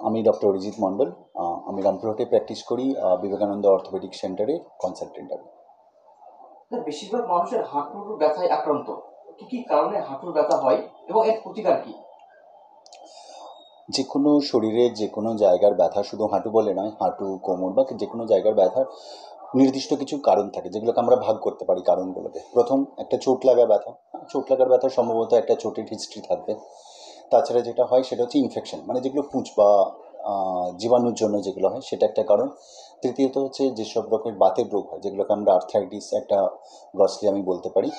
আমি ডক্টর অরিজিৎ মণ্ডল। আমি রামপুরহাটে প্র্যাকটিস করি, বিবেকানন্দ অর্থোপেডিক সেন্টারে কনসালটেন্ট আমি। বেশিরভাগ মানুষের হাঁটুর ব্যথায় আক্রান্ত। কি কি কারণে হাঁটুর ব্যথা হয় এবং এর প্রতিকার কি? যে কোনো শরীরের যে কোনো জায়গার ব্যথা, শুধু হাঁটু বলে নয়, হাঁটু, কোমর বা যে কোনো জায়গার ব্যথার নির্দিষ্ট কিছু কারণ থাকে, যেগুলোকে আমরা ভাগ করতে পারি কারণগুলোকে। প্রথম, একটা চোট লাগা ব্যথা। চোট লাগার ব্যথা সম্ভবত একটা চোটের হিস্ট্রি থাকবে। তাছাড়া যেটা হয় সেটা হচ্ছে ইনফেকশন, মানে যেগুলো পুঁজ বা জীবাণুর জন্য যেগুলো হয় সেটা একটা কারণ। তৃতীয়ত হচ্ছে যেসব রকমের বাতের রোগ হয়, যেগুলোকে আমরা আর্থ্রাইটিস একটা গ্রসলি আমি বলতে পারি।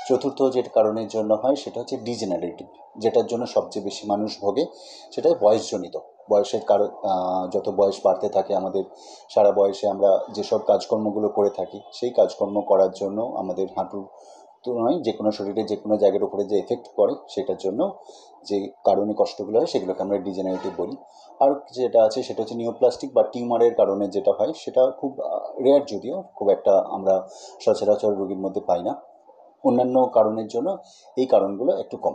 চতুর্থ যে কারণের জন্য হয় সেটা হচ্ছে ডিজেনারেটিভ, যেটার জন্য সবচেয়ে বেশি মানুষ ভোগে, সেটা বয়সজনিত। বয়সের কারণ, যত বয়স বাড়তে থাকে আমাদের, সারা বয়সে আমরা যেসব কাজকর্মগুলো করে থাকি সেই কাজকর্ম করার জন্য আমাদের হাঁটুর তো নয়, যে কোনো শরীরে যে কোনো জায়গার উপরে যে এফেক্ট পড়ে সেটার জন্য যে কারণে কষ্টগুলো হয় সেগুলোকে আমরা ডিজেনারেটিভ বলি। আর যেটা আছে সেটা হচ্ছে নিওপ্লাস্টিক বা টিউমারের কারণে যেটা হয় সেটা খুব রেয়ার, যদিও খুব একটা আমরা সচরাচর রোগীর মধ্যে পাই না। অন্যান্য কারণের জন্য এই কারণগুলো একটু কম।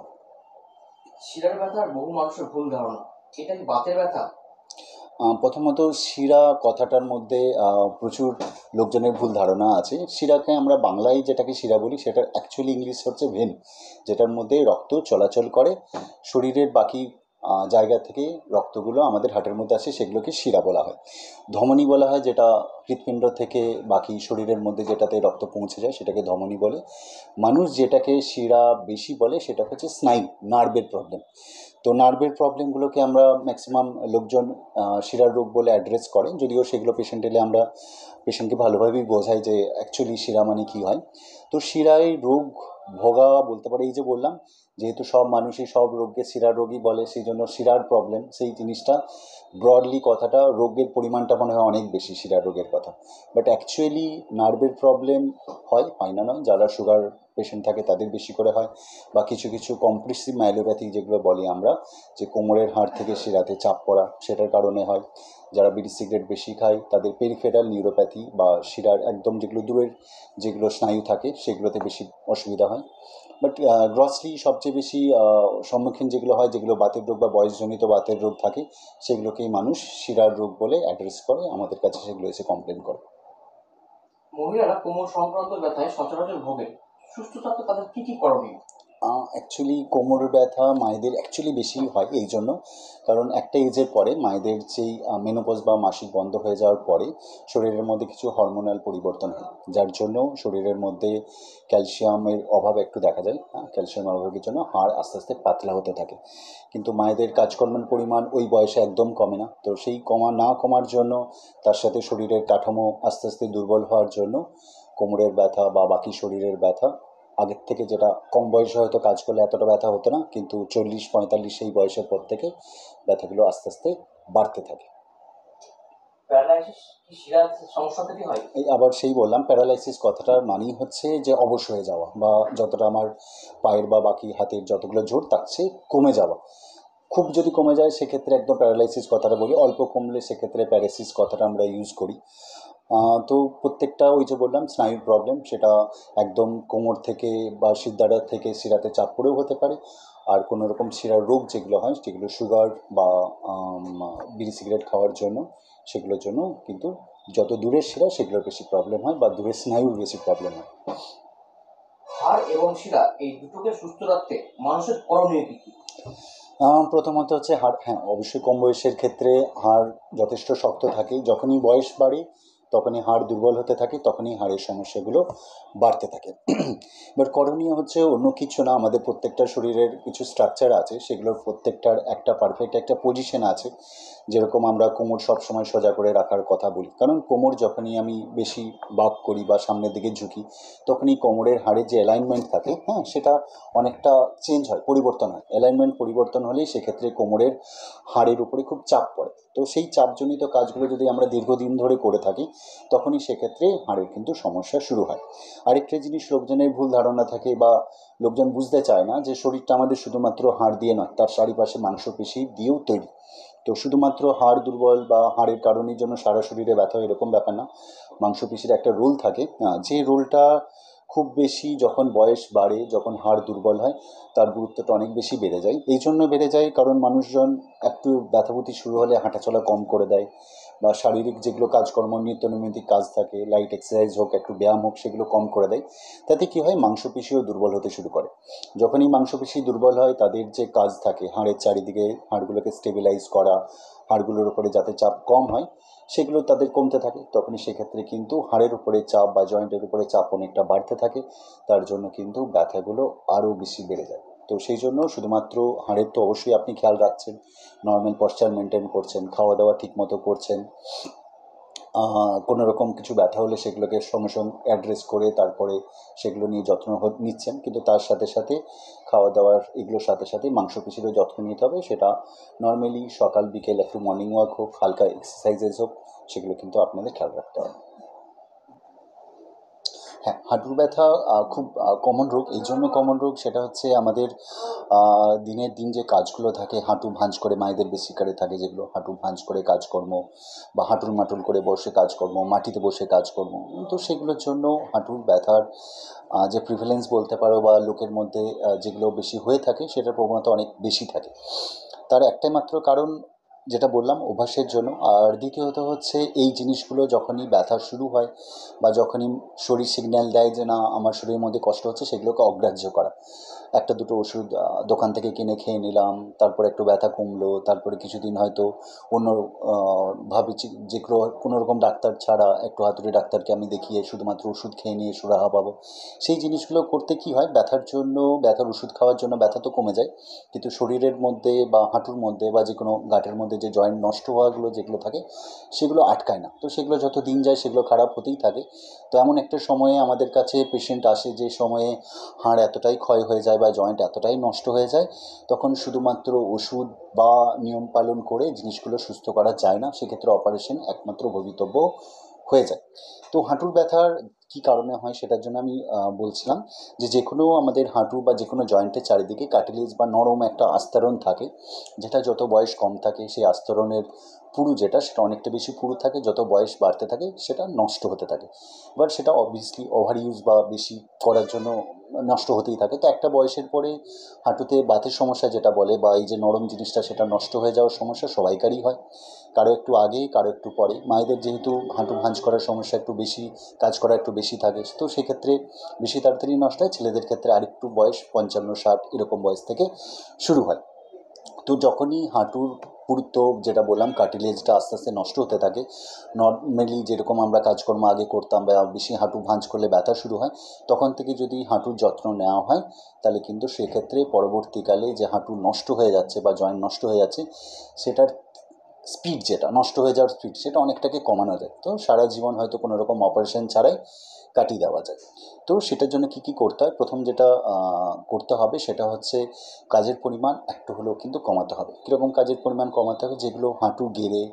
শিরার ব্যথার বহু মানুষের ভুল ধারণা, এটা কি বাতের ব্যথা? প্রথমত, শিরা কথাটার মধ্যে প্রচুর লোকজনের ভুল ধারণা আছে। শিরাকে আমরা বাংলায় যেটাকে শিরা বলি, সেটার অ্যাকচুয়ালি ইংলিশ হচ্ছে ভেন, যেটার মধ্যে রক্ত চলাচল করে। শরীরের বাকি জায়গা থেকে রক্তগুলো আমাদের হার্টের মধ্যে আসে, সেগুলোকে শিরা বলা হয়। ধমনী বলা হয় যেটা হৃৎপিণ্ড থেকে বাকি শরীরের মধ্যে যেটাতে রক্ত পৌঁছে যায় সেটাকে ধমনী বলে। মানুষ যেটাকে শিরা বেশি বলে সেটা হচ্ছে স্নায়ু, নার্ভের প্রবলেম। তো নার্ভের প্রবলেমগুলোকে আমরা ম্যাক্সিমাম লোকজন শিরার রোগ বলে অ্যাড্রেস করেন, যদিও সেগুলো পেশেন্ট এলে আমরা পেশেন্টকে ভালোভাবেই বোঝাই যে অ্যাকচুয়ালি শিরা মানে কী হয়। তো শিরায় রোগ ভোগা বলতে পারে, এই যে বললাম, যেহেতু সব মানুষই সব রোগকে শিরার রোগই বলে, সেই জন্য শিরার প্রবলেম সেই জিনিসটা ব্রডলি কথাটা, রোগের পরিমাণটা মনে হয় অনেক বেশি শিরার রোগের কথা। বাট অ্যাকচুয়ালি নার্ভের প্রবলেম হয় না নয়, যারা সুগার পেশেন্ট থাকে তাদের বেশি করে হয়, বা কিছু কিছু কম্প্রেসিভ মাইলোপ্যাথি যেগুলো বলি আমরা, যে কোমরের হাড় থেকে শিরাতে চাপ পড়া, সেটার কারণে হয়। যারা বিড়ি সিগারেট বেশি খায় তাদের পেরিফেরাল নিউরোপ্যাথি বা শিরার একদম যেগুলো দূরের যেগুলো স্নায়ু থাকে সেগুলোতে বেশি অসুবিধা হয়। বাট গ্রসলি সবচেয়ে বেশি সম্মুখীন যেগুলো হয়, যেগুলো বাতের রোগ বা বয়সজনিত বাতের রোগ থাকে, সেগুলোকেই মানুষ শিরার রোগ বলে অ্যাড্রেস করে, আমাদের কাছে সেগুলো এসে কমপ্লেন করে। মহিলারা কোমর সংক্রান্ত ব্যথায় সচরাচর ভোগে, সুস্থ থাকতে তাদের কি কি করণীয়? অ্যাকচুয়ালি কোমর ব্যথা মায়েদের অ্যাকচুয়ালি বেশি হয় এই জন্য, কারণ একটা এজের পরে মায়েদের যেই মেনোপজ বা মাসিক বন্ধ হয়ে যাওয়ার পরে শরীরের মধ্যে কিছু হরমোনাল পরিবর্তন হয়, যার জন্য শরীরের মধ্যে ক্যালসিয়ামের অভাব একটু দেখা যায়। ক্যালসিয়ামের অভাবের জন্য হাড় আস্তে আস্তে পাতলা হতে থাকে। কিন্তু মায়েদের কাজকর্মের পরিমাণ ওই বয়সে একদম কমে না, তো সেই কমার জন্য, তার সাথে শরীরের কাঠামো আস্তে আস্তে দুর্বল হওয়ার জন্য কোমরের ব্যথা বা বাকি শরীরের ব্যথা আগের থেকে, যেটা কম বয়সে হয়তো কাজ করলে এতটা ব্যথা হতো না, কিন্তু 40-45 এই বয়সের পর থেকে ব্যথাগুলো আস্তে আস্তে বাড়তে থাকে। প্যারালাইসিস কি শিরার সমস্যা থেকে হয়? এই আবার সেই বললাম, প্যারালাইসিস কথাটার মানেই হচ্ছে যে অবশ হয়ে যাওয়া, বা যতটা আমার পায়ের বা বাকি হাতের যতগুলো জোর তার চেয়ে কমে যাওয়া। খুব যদি কমে যায় সেক্ষেত্রে একদম প্যারালাইসিস কথাটা বলি, অল্প কমলে সেক্ষেত্রে প্যারাসিস কথাটা আমরা ইউজ করি। তো প্রত্যেকটা ওই যে বললাম স্নায়ুর প্রবলেম, সেটা একদম কোমর থেকে বা শিরদাঁড়া থেকে শিরাতে চাপ পড়েও হতে পারে। আর কোনো রকম শিরার রোগ যেগুলো হয়, যেগুলো সুগার বা বিড়ি সিগারেট খাওয়ার জন্য, সেগুলোর জন্য কিন্তু যত দূরের শিরা সেগুলোর বেশি প্রবলেম হয়, বা দূরের স্নায়ুর বেশি প্রবলেম হয়। হাড় এবং শিরা এই দুটোকে সুস্থ রাখতে মানুষের করণীয় কি কি? প্রথমত হচ্ছে হাড়, হ্যাঁ অবশ্যই কম বয়সের ক্ষেত্রে হাড় যথেষ্ট শক্ত থাকে, যখনই বয়স বাড়ে তখনই হাড় দুর্বল হতে থাকে, তখনই হাড়ের সমস্যাগুলো বাড়তে থাকে। এবার করণীয় হচ্ছে অন্য কিছু না, আমাদের প্রত্যেকটা শরীরের কিছু স্ট্রাকচার আছে, সেগুলোর প্রত্যেকটার একটা পারফেক্ট একটা পজিশন আছে। যেরকম আমরা কোমর সবসময় সোজা করে রাখার কথা বলি, কারণ কোমর যখনই আমি বেশি বাঁক করি বা সামনের দিকে ঝুঁকি, তখনই কোমরের হাড়ের যে অ্যালাইনমেন্ট থাকে, হ্যাঁ, সেটা অনেকটা চেঞ্জ হয়, পরিবর্তন হয়। অ্যালাইনমেন্ট পরিবর্তন হলেই সেক্ষেত্রে কোমরের হাড়ের উপরে খুব চাপ পড়ে। তো সেই চাপজনিত কাজগুলো যদি আমরা দীর্ঘদিন ধরে করে থাকি, তখনই সেক্ষেত্রে হাড়ের কিন্তু সমস্যা শুরু হয়। আরেকটা জিনিস লোকজনের ভুল ধারণা থাকে, বা লোকজন বুঝতে চায় না, যে শরীরটা আমাদের শুধুমাত্র হাড় দিয়ে নয়, তার চারিপাশে মাংসপেশি দিয়েও তৈরি। তো শুধুমাত্র হাড় দুর্বল বা হাড়ের কারণের জন্য সারা শরীরে ব্যথা, এরকম ব্যাপার না। মাংসপেশির একটা রোল থাকে, যে রোলটা খুব বেশি যখন বয়স বাড়ে, যখন হাড় দুর্বল হয়, তার গুরুত্বটা অনেক বেশি বেড়ে যায়। এই জন্য বেড়ে যায় কারণ মানুষজন একটু ব্যথাভূতি শুরু হলে হাঁটাচলা কম করে দেয়, বা শারীরিক যেগুলো কাজকর্ম নিত্য নৈমিত্তিক কাজ থাকে, লাইট এক্সারসাইজ হোক, একটু ব্যায়াম হোক, সেগুলো কম করে দেয়। তাতে কী হয়, মাংসপেশিও দুর্বল হতে শুরু করে। যখনই মাংসপেশি দুর্বল হয়, তাদের যে কাজ থাকে হাড়ের চারিদিকে, হাড়গুলোকে স্টেবিলাইজ করা, হাড়গুলোর উপরে যাতে চাপ কম হয়, সেগুলো তাদের কমতে থাকে। তখনই সেক্ষেত্রে কিন্তু হাড়ের উপরে চাপ বা জয়েন্টের উপরে চাপ অনেকটা বাড়তে থাকে। তার জন্য কিন্তু ব্যথাগুলো আরও বেশি বেড়ে যায়। তো সেই জন্য শুধুমাত্র হাড়ের তো অবশ্যই আপনি খেয়াল রাখছেন, নর্মাল পশ্চার মেনটেন করছেন, খাওয়া দাওয়া ঠিকমতো করছেন, কোনো রকম কিছু ব্যথা হলে সেগুলোকে সঙ্গে সঙ্গে অ্যাড্রেস করে তারপরে সেগুলো নিয়ে যত্ন নিচ্ছেন, কিন্তু তার সাথে সাথে খাওয়া দাওয়ার এগুলোর সাথে সাথে মাংসপেশিরও যত্ন নিতে হবে। সেটা নর্মালি সকাল বিকেল একটু মর্নিং ওয়াক হোক, হালকা এক্সারসাইজেস হোক, সেগুলো কিন্তু আপনাদের খেয়াল রাখতে হবে। হ্যাঁ, হাঁটুর ব্যথা খুব কমন রোগ। এই জন্য কমন রোগ, সেটা হচ্ছে আমাদের দিনের দিন যে কাজগুলো থাকে, হাঁটু ভাঁজ করে মায়েদের বেসিকারে থাকে যেগুলো, হাঁটু ভাঁজ করে কাজকর্ম বা হাঁটুর মাটুল করে বসে কাজকর্ম, মাটিতে বসে কাজকর্ম, তো সেগুলোর জন্য হাঁটুর ব্যথার যে প্রিভ্যালেন্স বলতে পারো, বা লোকের মধ্যে যেগুলো বেশি হয়ে থাকে, সেটার প্রবণতা অনেক বেশি থাকে। তার একটাই মাত্র কারণ, যেটা বললাম, অভ্যাসের জন্য। আর দ্বিতীয়ত হচ্ছে, এই জিনিসগুলো যখনই ব্যথা শুরু হয় বা যখনই শরীর সিগন্যাল দেয় যে না আমার শরীরের মধ্যে কষ্ট হচ্ছে, সেগুলোকে অগ্রাহ্য করা। একটা দুটো ওষুধ দোকান থেকে কিনে খেয়ে নিলাম, তারপরে একটু ব্যথা কমলো, তারপরে কিছুদিন হয়তো অন্য ভাবে যেগুলো কোনো রকম ডাক্তার ছাড়া একটু হাতুড়ি ডাক্তারকে আমি দেখিয়ে শুধুমাত্র ওষুধ খেয়ে নিয়ে সুরাহা পাবো, সেই জিনিসগুলো করতে কি হয়, ব্যথার জন্য, ব্যথার ওষুধ খাওয়ার জন্য ব্যথা তো কমে যায়, কিন্তু শরীরের মধ্যে বা হাঁটুর মধ্যে বা যে কোনো গাঁটের মধ্যে যে জয়েন্ট নষ্ট হওয়াগুলো যেগুলো থাকে, সেগুলো আটকায় না। তো সেগুলো যত দিন যায় সেগুলো খারাপ হতেই থাকে। তো এমন একটা সময়ে আমাদের কাছে পেশেন্ট আসে, যে সময়ে হাড় এতটাই ক্ষয় হয়ে যায় বা জয়েন্ট এতটাই নষ্ট হয়ে যায়, তখন শুধুমাত্র ওষুধ বা নিয়ম পালন করে জিনিসগুলো সুস্থ করা যায় না, সেক্ষেত্রে অপারেশন একমাত্র ভবিতব্য হয়ে যায়। তো হাঁটুর ব্যথার কী কারণে হয়, সেটার জন্য আমি বলছিলাম যে যে কোনো আমাদের হাঁটু বা যে কোনো জয়েন্টের চারিদিকে কার্টিলেজ বা নরম একটা আস্তরণ থাকে, যেটা যত বয়স কম থাকে সেই আস্তরণের পুরু যেটা, সেটা অনেকটা বেশি পুরু থাকে, যত বয়স বাড়তে থাকে সেটা নষ্ট হতে থাকে। এবার সেটা অবভিয়াসলি ওভার ইউজ বা বেশি করার জন্য নষ্ট হতেই থাকে। তো একটা বয়সের পরে হাঁটুতে বাতের সমস্যা যেটা বলে, বা এই যে নরম জিনিসটা সেটা নষ্ট হয়ে যাওয়ার সমস্যা সবাইকারই হয়, কারো একটু আগে কারো একটু পরে। মায়েদের যেহেতু হাঁটু ভাঁজ করার সমস্যা একটু বেশি, কাজ করা একটু বেশি থাকে, তো সেক্ষেত্রে বেশি তাড়াতাড়ি নষ্ট হয়। ছেলেদের ক্ষেত্রে আরেকটু বয়স 55-60 এরকম বয়স থেকে শুরু হয়। তো যখনই হাঁটুর পুরুত্ব, যেটা বললাম, কার্টিলেজটা আস্তে আস্তে নষ্ট হতে থাকে, নর্মালি যেরকম আমরা কাজকর্ম আগে করতাম বা বেশি হাঁটু ভাঁজ করলে ব্যথা শুরু হয়, তখন থেকে যদি হাঁটুর যত্ন নেওয়া হয়, তাহলে কিন্তু সেক্ষেত্রে পরবর্তীকালে যে হাঁটু নষ্ট হয়ে যাচ্ছে বা জয়েন্ট নষ্ট হয়ে যাচ্ছে, সেটার স্পিড, যেটা নষ্ট হয়ে যাওয়ার স্পিড, সেটা অনেকটাকে কমানো যায়। তো সারা জীবন হয়তো কোনো রকম অপারেশন ছাড়াই কাটিয়ে দেওয়া যায়। তো সেটার জন্য কী কী করতে হয়, প্রথম যেটা করতে হবে সেটা হচ্ছে কাজের পরিমাণ একটু হলেও কিন্তু কমাতে হবে। কীরকম কাজের পরিমাণ কমাতে হবে, যেগুলো হাঁটু গেড়ে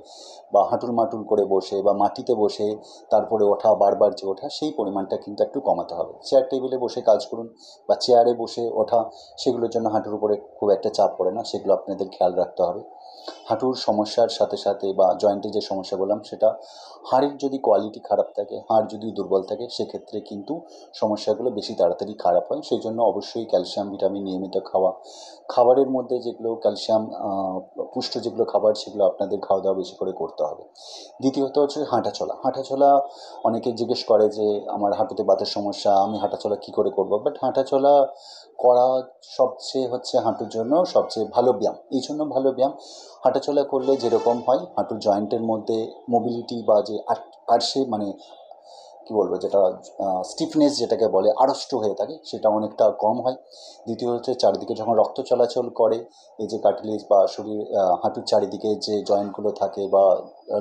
বা হাঁটুর মাটুল করে বসে বা মাটিতে বসে তারপরে ওঠা, বারবার যে ওঠা, সেই পরিমাণটা কিন্তু একটু কমাতে হবে। চেয়ার টেবিলে বসে কাজ করুন বা চেয়ারে বসে ওঠা, সেগুলোর জন্য হাঁটুর উপরে খুব একটা চাপ পড়ে না, সেগুলো আপনাদের খেয়াল রাখতে হবে। হাঁটুর সমস্যার সাথে সাথে বা জয়েন্টে যে সমস্যা বললাম, সেটা হাড়ের যদি কোয়ালিটি খারাপ থাকে, হাড় যদি দুর্বল থাকে, সেক্ষেত্রে কিন্তু সমস্যাগুলো বেশি তাড়াতাড়ি খারাপ হয়। সেই জন্য অবশ্যই ক্যালসিয়াম ভিটামিন নিয়মিত খাওয়া, খাবারের মধ্যে যেগুলো ক্যালসিয়াম পুষ্ট যেগুলো খাবার, সেগুলো আপনাদের খাওয়া দাওয়া বেশি করে করতে হবে। দ্বিতীয়ত হচ্ছে হাঁটাচলা। হাঁটাচলা, অনেকে জিজ্ঞেস করে যে আমার হাঁটুতে বাতের সমস্যা, আমি হাঁটাচলা কী করে করবো, বাট হাঁটাচলা করা সবচেয়ে হচ্ছে হাঁটুর জন্য সবচেয়ে ভালো ব্যায়াম। এই জন্য ভালো ব্যায়াম, হাঁটাচলা করলে যেরকম হয় হাঁটুর জয়েন্টের মধ্যে মোবিলিটি বা যে আর্শে, মানে কী বলবো, যেটা স্টিফনেস যেটাকে বলে, আড়ষ্ট হয়ে থাকে, সেটা অনেকটা কম হয়। দ্বিতীয় হচ্ছে চারিদিকে যখন রক্ত চলাচল করে, এই যে কার্টিলেজ বা শরীর হাঁটুর চারিদিকে যে জয়েন্টগুলো থাকে বা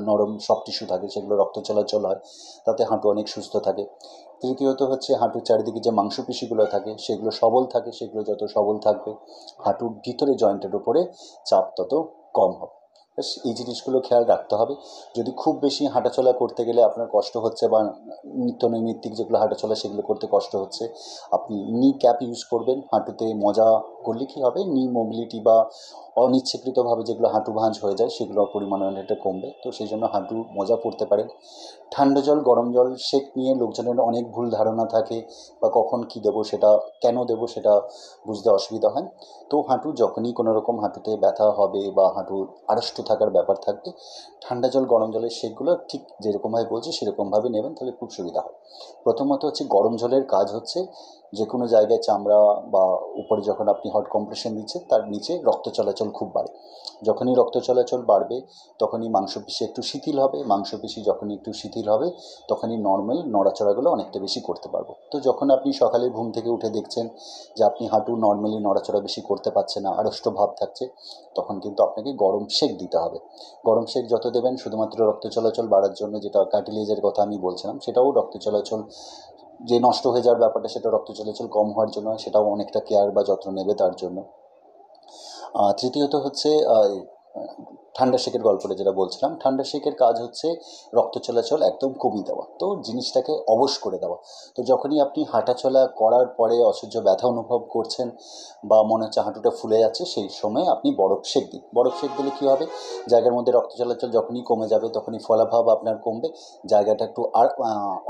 নরম সব টিস্যু থাকে, সেগুলো রক্ত চলাচল হয়, তাতে হাঁটু অনেক সুস্থ থাকে। তৃতীয়ত হচ্ছে হাঁটুর চারিদিকে যে মাংসপেশিগুলো থাকে, সেগুলো সবল থাকে, সেগুলো যত সবল থাকবে, হাঁটুর ভিতরে জয়েন্টের উপরে চাপ তত কম হবে। ব্যাস এই জিনিসগুলো খেয়াল রাখতে হবে। যদি খুব বেশি হাঁটাচলা করতে গেলে আপনার কষ্ট হচ্ছে, বা নিত্য নৈমিত্তিক যেগুলো হাঁটাচলা সেগুলো করতে কষ্ট হচ্ছে, আপনি নি ক্যাপ ইউজ করবেন, হাঁটুতে মজা করলে কী হবে, নি মোবিলিটি বা অনিচ্ছাকৃতভাবে যেগুলো হাঁটু ভাঁজ হয়ে যায় সেগুলোর পরিমাণ অনেকটা কমবে। তো সেই জন্য হাঁটু মোজা পরতে পারেন। ঠান্ডা জল গরম জল সেক নিয়ে লোকজনের অনেক ভুল ধারণা থাকে, বা কখন কী দেবো সেটা, কেন দেবো সেটা বুঝতে অসুবিধা হয়। তো হাঁটু যখনই কোনো রকম হাঁটুতে ব্যথা হবে বা হাঁটুর আড়ষ্ট থাকার ব্যাপার থাকবে, ঠান্ডা জল গরম জলের সেকগুলো ঠিক যেরকমভাবে বলছি সেরকমভাবে নেবেন, তাহলে খুব সুবিধা হয়। প্রথমত হচ্ছে গরম জলের কাজ হচ্ছে যে কোনো জায়গায় চামড়া বা উপরে যখন আপনি হট কম্প্রেশন দিচ্ছেন তার নিচে রক্ত চলাচল খুব বাড়ে। যখনই রক্ত চলাচল বাড়বে তখনই মাংসপেশি একটু শিথিল হবে, মাংসপেশি যখনই একটু শিথিল হবে তখনই নর্মাল নড়াচড়াগুলো অনেকটা বেশি করতে পারবো। তো যখন আপনি সকালে ঘুম থেকে উঠে দেখছেন যে আপনি হাঁটু নর্মালি নড়াচড়া বেশি করতে পারছেন না, আড়ষ্ট ভাব থাকছে, তখন কিন্তু আপনাকে গরম সেক দিতে হবে। গরম সেক যত দেবেন শুধুমাত্র রক্ত চলাচল বাড়ার জন্য, যেটা কার্টিলেজের কথা আমি বলছিলাম, সেটাও রক্ত চলাচল যে নষ্ট হয়ে যাওয়ার ব্যাপারটা সেটা রক্ত চলাচল কম হওয়ার জন্য, সেটাও অনেকটা কেয়ার বা যত্ন নেবে তার জন্য। তৃতীয়ত হচ্ছে ঠান্ডা সেকের গল্পটা যেটা বলছিলাম, ঠান্ডা সেকের কাজ হচ্ছে রক্ত চলাচল একদম কমিয়ে দেওয়া, তো জিনিসটাকে অবশ করে দেওয়া। তো যখনই আপনি হাঁটাচলা করার পরে অসহ্য ব্যথা অনুভব করছেন বা মনে হচ্ছে হাঁটুটা ফুলে যাচ্ছে, সেই সময় আপনি বরফ সেক দিন। বরফ সেক দিলে কী হবে, জায়গার মধ্যে রক্ত চলাচল যখনই কমে যাবে তখনই ফলাভাব আপনার কমবে, জায়গাটা একটু আর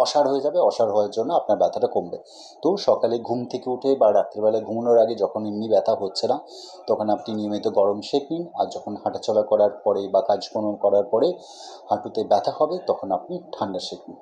অসাড় হয়ে যাবে, অসাড় হওয়ার জন্য আপনার ব্যথাটা কমবে। তো সকালে ঘুম থেকে উঠে বা রাত্রিবেলায় ঘুমানোর আগে যখন এমনি ব্যথা হচ্ছে না তখন আপনি নিয়মিত গরম সেক নিন, আর যখন হাঁটাচলা করার পরে বা কাজকর্ম করার পরে হাঁটুতে ব্যথা হবে তখন আপনি ঠান্ডা সেক নিন।